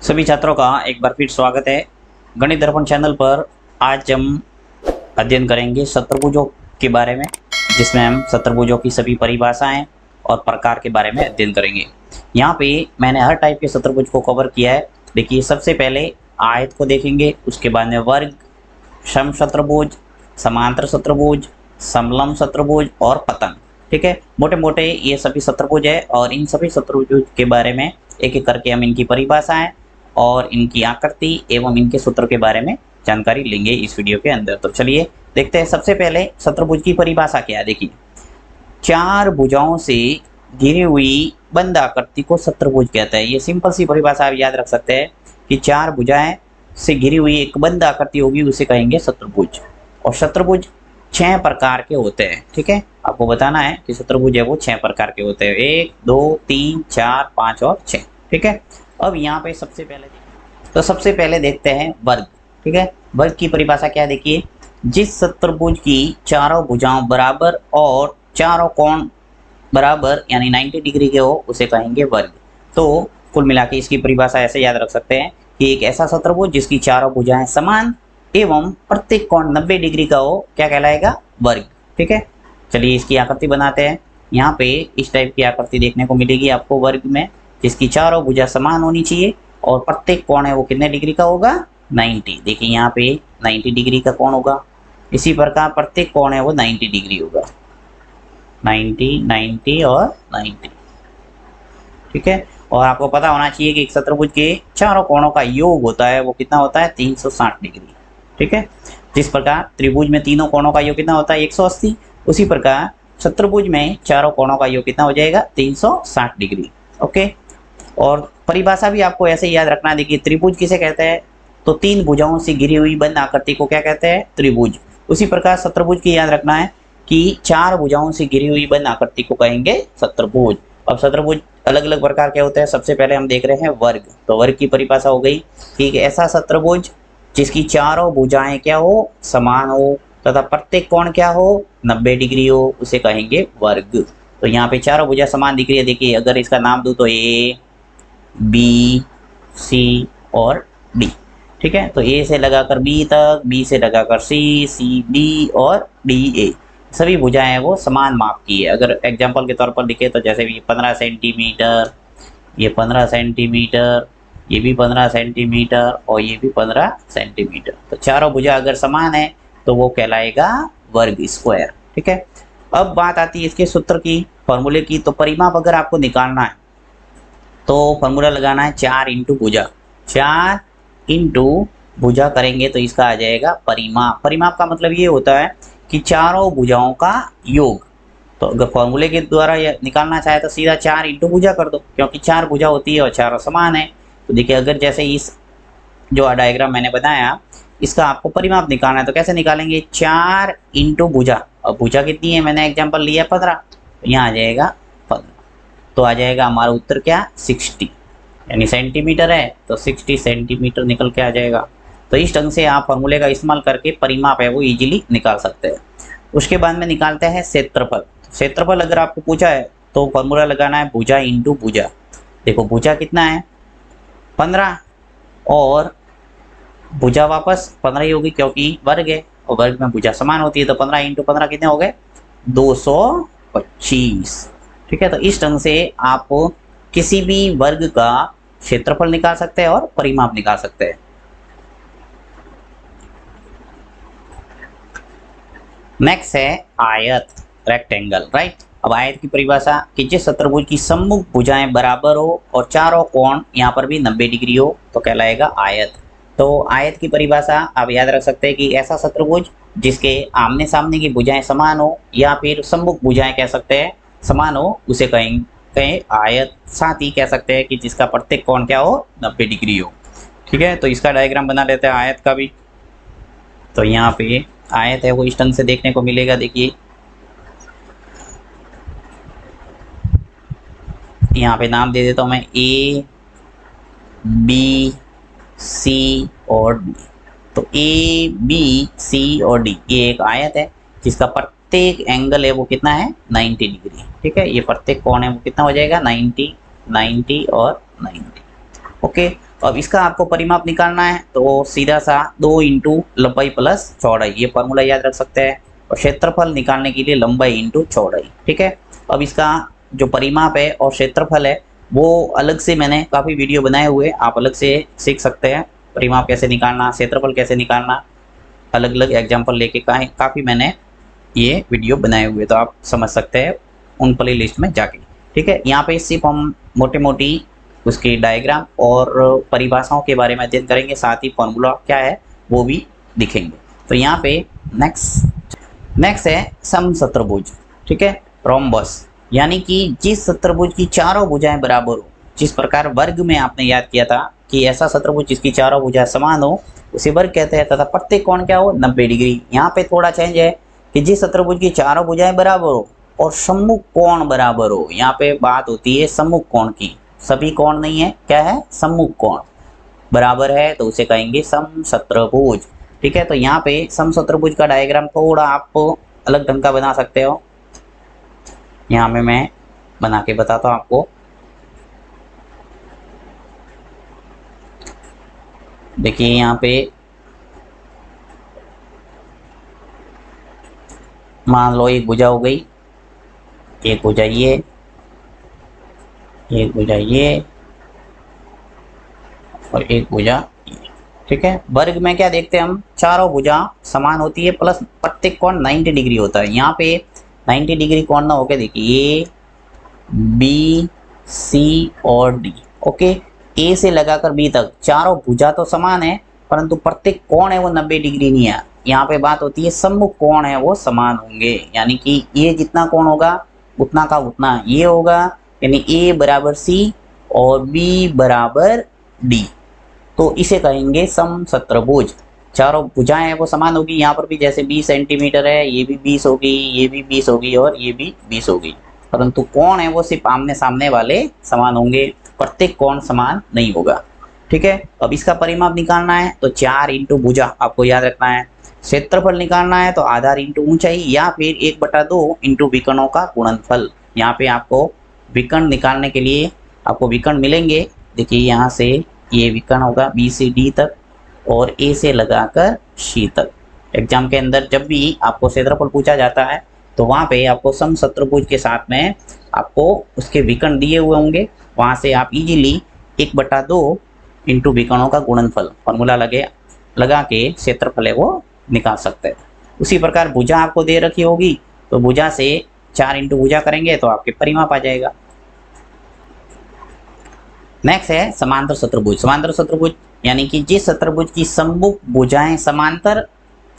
सभी छात्रों का एक बार फिर स्वागत है गणित दर्पण चैनल पर। आज हम अध्ययन करेंगे शतुर्भुजों के बारे में, जिसमें हम शतुर्भुजों की सभी परिभाषाएं और प्रकार के बारे में अध्ययन करेंगे। यहाँ पे मैंने हर टाइप के शतुर्भुज को कवर किया है। देखिए, सबसे पहले आयत को देखेंगे, उसके बाद में वर्ग, समशतुर्भुज, समांतर शतुर्भुज, समलंब शतुर्भुज और पतन। ठीक है, मोटे मोटे ये सभी शतुर्भुज है और इन सभी शतुर्भुज के बारे में एक एक करके हम इनकी परिभाषाएं और इनकी आकृति एवं इनके सूत्र के बारे में जानकारी लेंगे इस वीडियो के अंदर। तो चलिए देखते हैं। सबसे पहले शतुर्भुज की परिभाषा क्या है। देखिए, चार भुजाओं से घिरी हुई बंद आकृति को शतुर्भुज कहते हैं। ये सिंपल सी परिभाषा आप याद रख सकते हैं कि चार भुजाएं से घिरी हुई एक बंद आकृति होगी, उसे कहेंगे शतुर्भुज। और शतुर्भुज 6 प्रकार के होते हैं। ठीक है, आपको बताना है कि शतुर्भुज है वो 6 प्रकार के होते हैं, 1 2 3 4 5 और 6। ठीक है, अब यहाँ पे सबसे पहले देखते हैं वर्ग। ठीक है, वर्ग की परिभाषा क्या है। देखिए, जिस शतुर्भुज की चारों भुजाओं बराबर और चारों कोण बराबर यानी 90 डिग्री के हो, उसे कहेंगे वर्ग। तो कुल मिला के इसकी परिभाषा ऐसे याद रख सकते हैं कि एक ऐसा शतुर्भुज जिसकी चारों भुजाएं समान एवं प्रत्येक कोण 90 डिग्री का हो, क्या कहलाएगा, वर्ग। ठीक है, चलिए इसकी आकृति बनाते हैं। यहाँ पे इस टाइप की आकृति देखने को मिलेगी आपको वर्ग में, जिसकी चारों भुजा समान होनी चाहिए और प्रत्येक कोण है वो कितने डिग्री का होगा, 90। देखिए यहाँ पे 90 डिग्री का कोण होगा। इसी प्रकार प्रत्येक कोण है वो 90 डिग्री होगा, 90 90 और 90। ठीक है, और आपको पता होना चाहिए कि एक शतुर्भुज के चारों कोणों का योग होता है वो कितना होता है, 360 डिग्री। ठीक है, जिस प्रकार त्रिभुज में तीनों कोणों का योग कितना होता है, 180, उसी प्रकार शतुर्भुज में चारों कोणों का योग कितना हो जाएगा, 360 डिग्री। ओके, और परिभाषा भी आपको ऐसे याद रखना। देखिए, त्रिभुज किसे कहते हैं, तो 3 भुजाओं से घिरी हुई बंद आकृति को क्या कहते हैं, त्रिभुज। उसी प्रकार शतुर्भुज की याद रखना है कि 4 भुजाओं से घिरी हुई बंद आकृति को कहेंगे शतुर्भुज। अब शतुर्भुज अलग अलग प्रकार के होते हैं। सबसे पहले हम देख रहे हैं वर्ग। तो वर्ग की परिभाषा हो गई कि ऐसा शतुर्भुज जिसकी चारों भुजाएं क्या हो, समान हो तथा प्रत्येक कोण क्या हो, 90 डिग्री हो, उसे कहेंगे वर्ग। तो यहाँ पे चारों भुजा समान दिख रही है। देखिए, अगर इसका नाम दूं तो ए बी सी और डी। ठीक है, तो ए से लगाकर बी तक, बी से लगाकर सी डी और डी ए, सभी भुजाएं वो समान माप की है। अगर एग्जांपल के तौर पर लिखे तो जैसे ये 15 सेंटीमीटर, ये 15 सेंटीमीटर, ये भी 15 सेंटीमीटर और ये भी 15 सेंटीमीटर। तो चारों भुजा अगर समान है तो वो कहलाएगा वर्ग, स्क्वायर। ठीक है, अब बात आती है इसके सूत्र की, फॉर्मूले की। तो परिमाप अगर आपको निकालना है तो फॉर्मूला लगाना है 4 इंटू भुजा। 4 इंटू भुजा करेंगे तो इसका आ जाएगा परिमाप। परिमाप का मतलब ये होता है कि चारों भुजाओं का योग। तो अगर फॉर्मूले के द्वारा निकालना चाहे तो सीधा 4 इंटू भुजा कर दो, क्योंकि 4 भुजा होती है और चारों समान है। तो देखिए, अगर जैसे इस जो डायग्राम मैंने बताया इसका आपको परिमाप निकालना है तो कैसे निकालेंगे, 4 इंटू भुजा। और भुजा कितनी है, मैंने एग्जाम्पल लिया 15, तो यहाँ आ जाएगा 15। तो आ जाएगा हमारा उत्तर क्या, 60, यानी सेंटीमीटर है तो 60 सेंटीमीटर निकल के आ जाएगा। तो इस ढंग से आप फॉर्मूले का इस्तेमाल करके परिमाप है वो इजीली निकाल सकते हैं। उसके बाद में निकालते हैं क्षेत्रफल। क्षेत्रफल अगर आपको पूछा है तो फॉर्मूला लगाना है भुजा इंटू भुजा। देखो, भुजा कितना है, 15, और भुजा वापस 15 ही होगी क्योंकि वर्ग है और वर्ग में भुजा समान होती है। तो 15 इंटू 15 कितने हो गए, 225। ठीक है, तो इस ढंग से आप किसी भी वर्ग का क्षेत्रफल निकाल सकते हैं और परिमाप निकाल सकते हैं। नेक्स्ट है आयत, रेक्टेंगल, राइट। अब आयत की परिभाषा कि जिस शतुर्भुज की सम्मुख भुजाएं बराबर हो और चारों कोण यहाँ पर भी 90 डिग्री हो तो कहलाएगा आयत। तो आयत की परिभाषा आप याद रख सकते हैं कि ऐसा शतुर्भुज जिसके आमने सामने की भुजाएं समान हो या फिर सम्मुख भुजाएं कह सकते हैं समान हो, उसे कहें आयत। साथ ही कह सकते हैं कि जिसका प्रत्येक कोण क्या हो, 90 डिग्री हो। ठीक है, तो इसका डायग्राम बना लेते हैं आयत का भी। तो यहाँ पे आयत है वो इस ढंग से देखने को मिलेगा। देखिए, यहाँ पे नाम दे देता हूँ मैं, ए बी सी और डी। तो ए बी सी और डी ये एक आयत है जिसका प्रत्येक एंगल है वो कितना है, 90 डिग्री। ठीक है, ये प्रत्येक कोण है वो कितना हो जाएगा, 90 90 और 90। ओके, अब इसका आपको परिमाप निकालना है तो सीधा सा 2 इंटू लंबाई प्लस चौड़ाई, ये फॉर्मूला याद रख सकते हैं। और क्षेत्रफल निकालने के लिए लंबाई इंटू चौड़ाई, ठीक है। अब इसका जो परिमाप है और क्षेत्रफल है वो अलग से मैंने काफ़ी वीडियो बनाए हुए, आप अलग से सीख सकते हैं। परिमाप कैसे निकालना, क्षेत्रफल कैसे निकालना, अलग अलग एग्जाम्पल लेके काफ़ी मैंने ये वीडियो बनाए हुए, तो आप समझ सकते हैं उन प्ले लिस्ट में जाके, ठीक है। यहाँ पे सिर्फ हम मोटे मोटी उसके डायग्राम और परिभाषाओं के बारे में अध्ययन करेंगे, साथ ही फॉर्मूला क्या है वो भी दिखेंगे। तो यहाँ पे नेक्स्ट है समचतुर्भुज, ठीक है, रोम्बस, यानी कि जिस चतुर्भुज की चारों भुजाएं बराबर हो। जिस प्रकार वर्ग में आपने याद किया था कि ऐसा चतुर्भुज जिसकी चारों भुजाएं समान हो उसे वर्ग कहते हैं, तथा प्रत्येक कोण क्या हो 90 डिग्री। यहाँ पे थोड़ा चेंज है कि जिस चतुर्भुज की चारों भुजाएं बराबर हो और सम्मुख कोण बराबर हो। यहाँ पे बात होती है सम्मुख कोण की, सभी कोण नहीं है, क्या है, सम्मुख कोण बराबर है तो उसे कहेंगे समचतुर्भुज, ठीक है। तो यहाँ पे समचतुर्भुज का डायग्राम थोड़ा आप अलग ढंग का बना सकते हो, यहाँ में मैं बना के बताता हूँ आपको। देखिए यहाँ पे मान लो एक भुजा हो गई, एक भुजा ये, एक भुजा ये और एक भुजा ये, ठीक है। वर्ग में क्या देखते हैं हम, चारों भुजा समान होती है प्लस प्रत्येक कोण 90 डिग्री होता है। यहाँ पे 90 डिग्री कोण ना होके देखिए ए बी सी और डी, ओके। ए से लगाकर बी तक चारों भुजा तो समान है परंतु प्रत्येक कोण है वो 90 डिग्री नहीं है। यहाँ पे बात होती है सम्मुख कोण है वो समान होंगे, यानी कि ये जितना कोण होगा उतना का उतना ये होगा, यानी ए बराबर सी और बी बराबर डी, तो इसे कहेंगे समचतुर्भुज। चारों भुजाएं हैं वो समान होगी। यहाँ पर भी जैसे 20 सेंटीमीटर है, ये भी 20 होगी, ये भी 20 होगी और ये भी 20 होगी, परंतु कोण है वो सिर्फ आमने सामने वाले समान होंगे, प्रत्येक कोण समान नहीं होगा, ठीक है। अब इसका परिमाप निकालना है तो 4 इंटू भुजा आपको याद रखना है। क्षेत्रफल निकालना है तो आधार इंटू ऊंचाई या फिर 1/2 इंटू विकर्णों का गुणनफल। यहाँ पे आपको विकर्ण निकालने के लिए आपको विकर्ण मिलेंगे। देखिए यहाँ से ये विकर्ण होगा बी से डी तक और ए से लगाकर सी तक। एग्जाम के अंदर जब भी आपको क्षेत्रफल पूछा जाता है तो वहाँ पे आपको समचतुर्भुज के साथ में आपको उसके विकर्ण दिए हुए होंगे, वहाँ से आप इजीली 1/2 इंटू विकर्णों का गुणनफल फॉर्मूला लगा के क्षेत्रफल है वो निकाल सकते हैं। उसी प्रकार भुजा आपको दे रखी होगी तो भुजा से 4 इंटू भुजा करेंगे तो आपके परिमाप आ जाएगा। नेक्स्ट है समांतर चतुर्भुज। समांतर चतुर्भुज यानी कि जिस चतुर्भुज की सम्मुख भुजाएं समांतर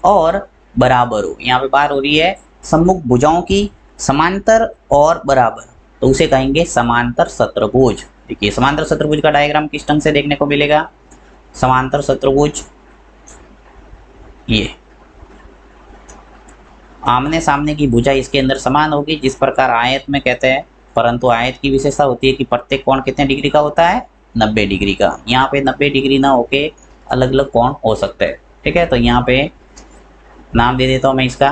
और बराबर हो। यहाँ पे बात हो रही है सम्मुख भुजाओं की समांतर और बराबर, तो उसे कहेंगे समांतर चतुर्भुज। देखिए समांतर चतुर्भुज का डायग्राम किस ढंग से देखने को मिलेगा। समांतर चतुर्भुज ये आमने सामने की भुजा इसके अंदर समान होगी, जिस प्रकार आयत में कहते हैं, परंतु आयत की विशेषता होती है कि प्रत्येक कोण कितने डिग्री का होता है 90 डिग्री का। यहाँ पे 90 डिग्री ना होके अलग अलग कोण हो सकते हैं, ठीक है। तो यहाँ पे नाम दे देता हूँ मैं इसका।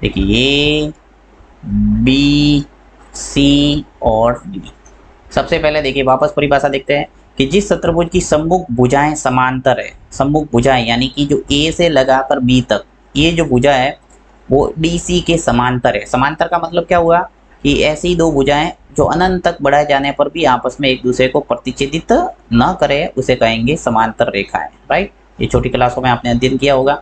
देखिए ए बी सी और डी। सबसे पहले देखिए वापस परिभाषा देखते हैं कि जिस चतुर्भुज की सम्मुख भुजाएं समांतर है, सम्मुख भुजाएं यानी कि जो ए से लगाकर बी तक ये जो भुजा है वो डी सी के समांतर है। समांतर का मतलब क्या हुआ कि ऐसी दो भुजाएं जो अनंत तक बढ़ाए जाने पर भी आपस में एक दूसरे को प्रतिच्छेदित न करे उसे कहेंगे समांतर रेखाएं, राइट। ये छोटी क्लासों में आपने अध्ययन किया होगा।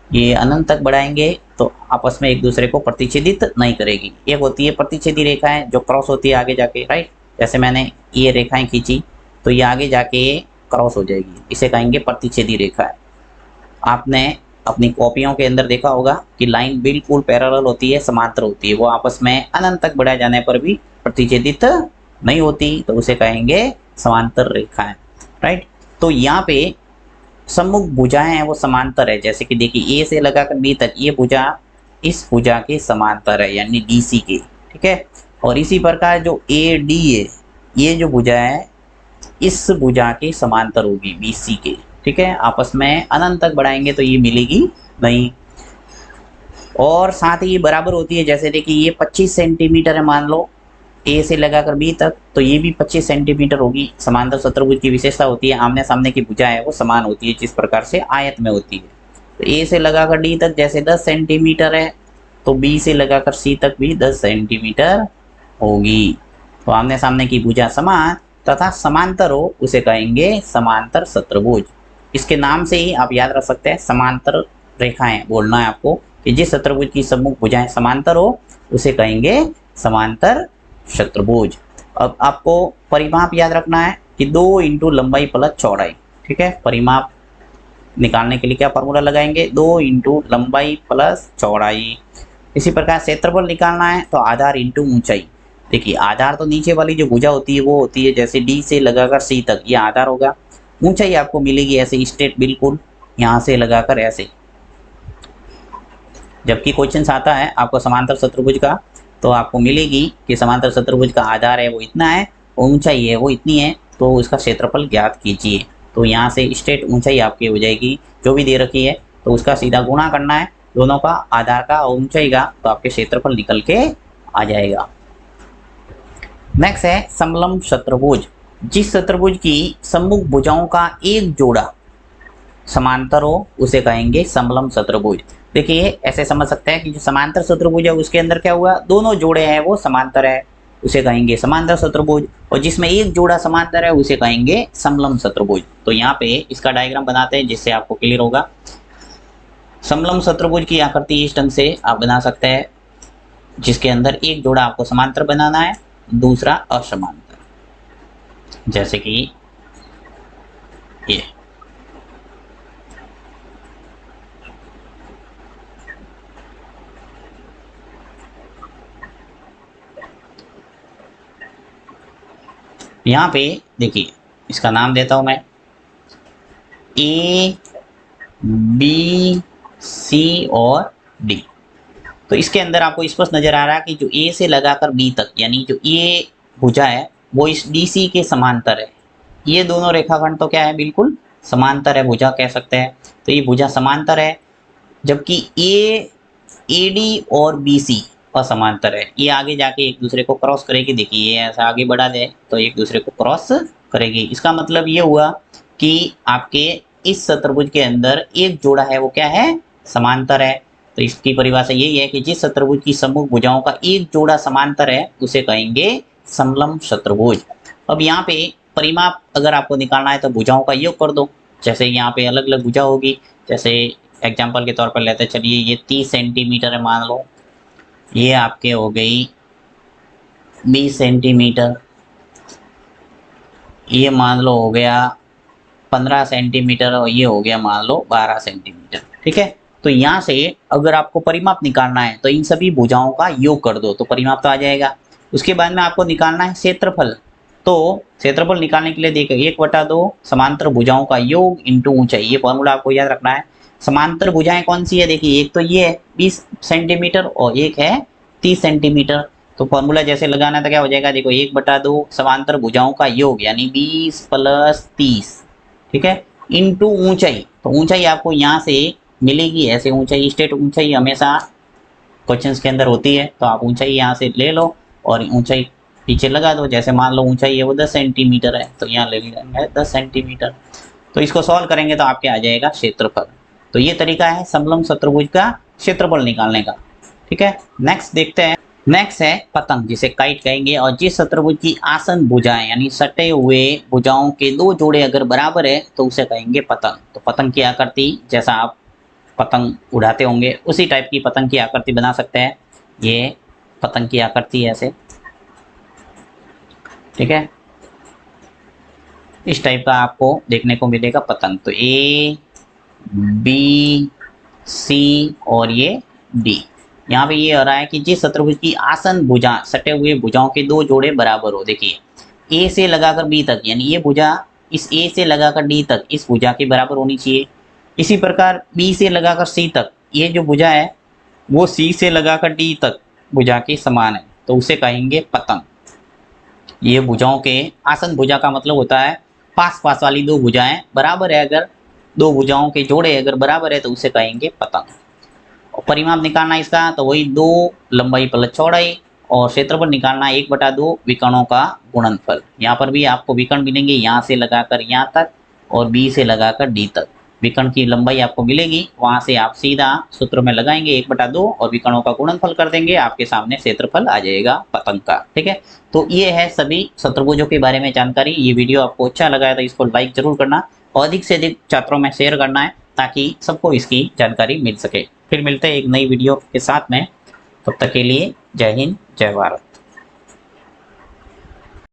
ये अनंत तक बढ़ाएंगे तो आपस में एक दूसरे को प्रतिच्छेदित नहीं करेगी। एक होती है प्रतिच्छेदी रेखाएं जो क्रॉस होती है आगे जाके, राइट। जैसे मैंने ये रेखाएं खींची तो ये आगे जाके क्रॉस हो जाएगी, इसे कहेंगे प्रतिच्छेदी रेखाएं। आपने अपनी कॉपियों के अंदर देखा होगा कि लाइन बिल्कुल पैरेलल होती है, समांतर होती है, वो आपस में अनंत तक बढ़ाए जाने पर भी प्रतिच्छेदित नहीं होती, तो उसे कहेंगे समांतर रेखाएं, राइट। तो यहाँ पे सम्मुख भुजाएं हैं वो समांतर है। जैसे कि देखिए ए से लगाकर बी तक ये भुजा इस भुजा के समांतर है यानी डी सी के, ठीक है। और इसी प्रकार जो ए डी है ये जो भुजा है इस भुजा के समांतर होगी बी सी के, ठीक है। आपस में अनंत तक बढ़ाएंगे तो ये मिलेगी नहीं। और साथ ही ये बराबर होती है। जैसे देखिए ये 25 सेंटीमीटर है मान लो ए से लगाकर बी तक, तो ये भी 25 सेंटीमीटर होगी। समांतर शत्रुभुज की विशेषता होती है आमने सामने की भुजा है वो समान होती है, जिस प्रकार से आयत में होती है। तो ए से लगाकर डी तक जैसे 10 सेंटीमीटर है, तो बी से लगाकर सी तक भी 10 सेंटीमीटर होगी। तो आमने सामने की भुजा समान तथा समांतर हो उसे कहेंगे समांतर शत्रुभुज। इसके नाम से ही आप याद रख सकते हैं, समांतर रेखाएं बोलना है आपको कि जिस शत्रुभुज की सम्मुख भुजाएं समांतर हो उसे कहेंगे समांतर शत्रुभुज। अब आपको परिमाप याद रखना है कि 2 इंटू लंबाई प्लस चौड़ाई। ठीक है, परिमाप निकालने के लिए क्या फॉर्मूला लगाएंगे, 2 इंटू लंबाई प्लस चौड़ाई। इसी प्रकार क्षेत्रफल निकालना है तो आधार इंटू ऊंचाई। देखिए आधार तो नीचे वाली जो भुजा होती है वो होती है जैसे डी से लगाकर सी तक, ये आधार होगा। ऊंचाई आपको मिलेगी ऐसे स्ट्रेट बिल्कुल यहाँ से लगाकर ऐसे। जबकि क्वेश्चन आता है आपको समांतर शत्रुभुज का, तो आपको मिलेगी कि समांतर शत्रुभुज का आधार है वो इतना है और ऊंचाई है वो इतनी है, तो उसका क्षेत्रफल ज्ञात कीजिए। तो यहाँ से स्ट्रेट ऊंचाई आपकी हो जाएगी जो भी दे रखी है, तो उसका सीधा गुणा करना है दोनों का, आधार का और ऊंचाई का, तो आपके क्षेत्रफल निकल के आ जाएगा। नेक्स्ट है समलंब शत्रुभुज। जिस शत्रुभुज की सम्मुख भुजाओं का एक जोड़ा समांतर हो उसे कहेंगे समलंब शत्रुभुज। देखिए ऐसे समझ सकते हैं कि जो समांतर शत्रुभुज है उसके अंदर क्या हुआ, दोनों जोड़े हैं वो समांतर है, उसे कहेंगे समांतर शत्रुभुज। और जिसमें एक जोड़ा समांतर है उसे कहेंगे समलंब शत्रुभुज। तो यहाँ पे इसका डायग्राम बनाते हैं जिससे आपको क्लियर होगा। समलंब शत्रुभुज की आकृति इस ढंग से आप बना सकते हैं, जिसके अंदर एक जोड़ा आपको समांतर बनाना है, दूसरा असमांतर। जैसे कि ये यहाँ पे देखिए, इसका नाम देता हूं मैं ए बी सी और डी। तो इसके अंदर आपको स्पष्ट नजर आ रहा है कि जो ए से लगाकर बी तक यानी जो ये भुजा है वो इस डी सी के समांतर है। ये दोनों रेखाखंड तो क्या है, बिल्कुल समांतर है, भुजा कह सकते हैं। तो ये भुजा समांतर है, जबकि ए डी और बी सी असमांतर है। ये आगे जाके एक दूसरे को क्रॉस करेगी। देखिए ये ऐसा आगे बढ़ा दे तो एक दूसरे को क्रॉस करेगी। इसका मतलब ये हुआ कि आपके इस शत्रुभुज के अंदर एक जोड़ा है वो क्या है, समांतर है। तो इसकी परिभाषा यही है कि जिस शत्रुभुज की सम्मुख भुजाओं का एक जोड़ा समांतर है उसे कहेंगे समलंब शत्रुभुज। अब यहाँ पे परिमाप अगर आपको निकालना है तो भुजाओं का योग कर दो। जैसे यहाँ पे अलग अलग भुजा होगी, जैसे एग्जाम्पल के तौर पर लेते हैं, चलिए ये 30 सेंटीमीटर है मान लो, ये आपके हो गई 20 सेंटीमीटर, ये मान लो हो गया 15 सेंटीमीटर और ये हो गया मान लो 12 सेंटीमीटर। ठीक है, तो यहाँ से अगर आपको परिमाप निकालना है तो इन सभी भुजाओं का योग कर दो तो परिमाप तो आ जाएगा। उसके बाद में आपको निकालना है क्षेत्रफल। तो क्षेत्रफल निकालने के लिए देखो 1/2 समांतर भुजाओं का योग इंटू ऊंचाई, ये फॉर्मूला आपको याद रखना है। समांतर भुजाएं कौन सी है, देखिए एक तो ये है 20 सेंटीमीटर और एक है 30 सेंटीमीटर। तो फॉर्मूला जैसे लगाना था क्या हो जाएगा, देखो 1/2 समांतर भुजाओं का योग यानी 20 + 30, ठीक है, इंटू ऊंचाई। तो ऊंचाई आपको यहाँ से मिलेगी ऐसे, ऊंचाई स्ट्रेट ऊंचाई हमेशा क्वेश्चंस के अंदर होती है, तो आप ऊंचाई यहाँ से ले लो और ऊंचाई पीछे लगा दो। जैसे मान लो ऊंचाई है वो 10 सेंटीमीटर है तो यहाँ ले लेंगे 10 सेंटीमीटर। तो इसको सॉल्व करेंगे तो आपके आ जाएगा क्षेत्रफल। तो ये तरीका है समलंब शत्रुभुज का क्षेत्रफल निकालने का। ठीक है, नेक्स्ट देखते हैं। नेक्स्ट है पतंग, जिसे काइट कहेंगे। और जिस शत्रुभुज की आसन भुजाएं यानी सटे हुए भुजाओं के दो जोड़े अगर बराबर है तो उसे कहेंगे पतंग। तो पतंग की आकृति जैसा आप पतंग उड़ाते होंगे उसी टाइप की पतंग की आकृति बना सकते हैं। ये पतंग की आकृति ऐसे, ठीक है, इस टाइप का आपको देखने को मिलेगा पतंग। तो ए बी सी और ये डी। यहाँ पे ये हो रहा है कि जिस शत्रुभुज की आसन भुजा सटे हुए भुजाओं के दो जोड़े बराबर हो। देखिए ए से लगाकर बी तक यानी ये भुजा इस ए से लगाकर डी तक इस भुजा के बराबर होनी चाहिए। इसी प्रकार बी से लगाकर सी तक ये जो भुजा है वो सी से लगाकर डी तक भुजा के समान है, तो उसे कहेंगे पतंग। ये भुजाओं के आसन भुजा का मतलब होता है पास पास वाली दो भुजाएं बराबर है, अगर दो भुजाओं के जोड़े अगर बराबर है तो उसे कहेंगे पतंग। और परिमाप निकालना इसका तो वही 2 लंबाई प्लस चौड़ाई और क्षेत्रफल निकालना 1/2 विकर्णों का गुणनफल। यहाँ पर भी आपको विकर्ण मिलेंगे, यहाँ से लगाकर यहाँ तक और बी से लगाकर डी तक विकर्ण की लंबाई आपको मिलेगी। वहां से आप सीधा सूत्र में लगाएंगे 1/2 और विकर्णों का गुणनफल कर देंगे, आपके सामने क्षेत्रफल आ जाएगा पतंग का। ठीक है, तो ये है सभी चतुर्भुजों के बारे में जानकारी। ये वीडियो आपको अच्छा लगा है तो इसको लाइक जरूर करना और अधिक से अधिक छात्रों में शेयर करना है ताकि सबको इसकी जानकारी मिल सके। फिर मिलते हैं एक नई वीडियो के साथ में, तब तक के लिए जय हिंद जय भारत।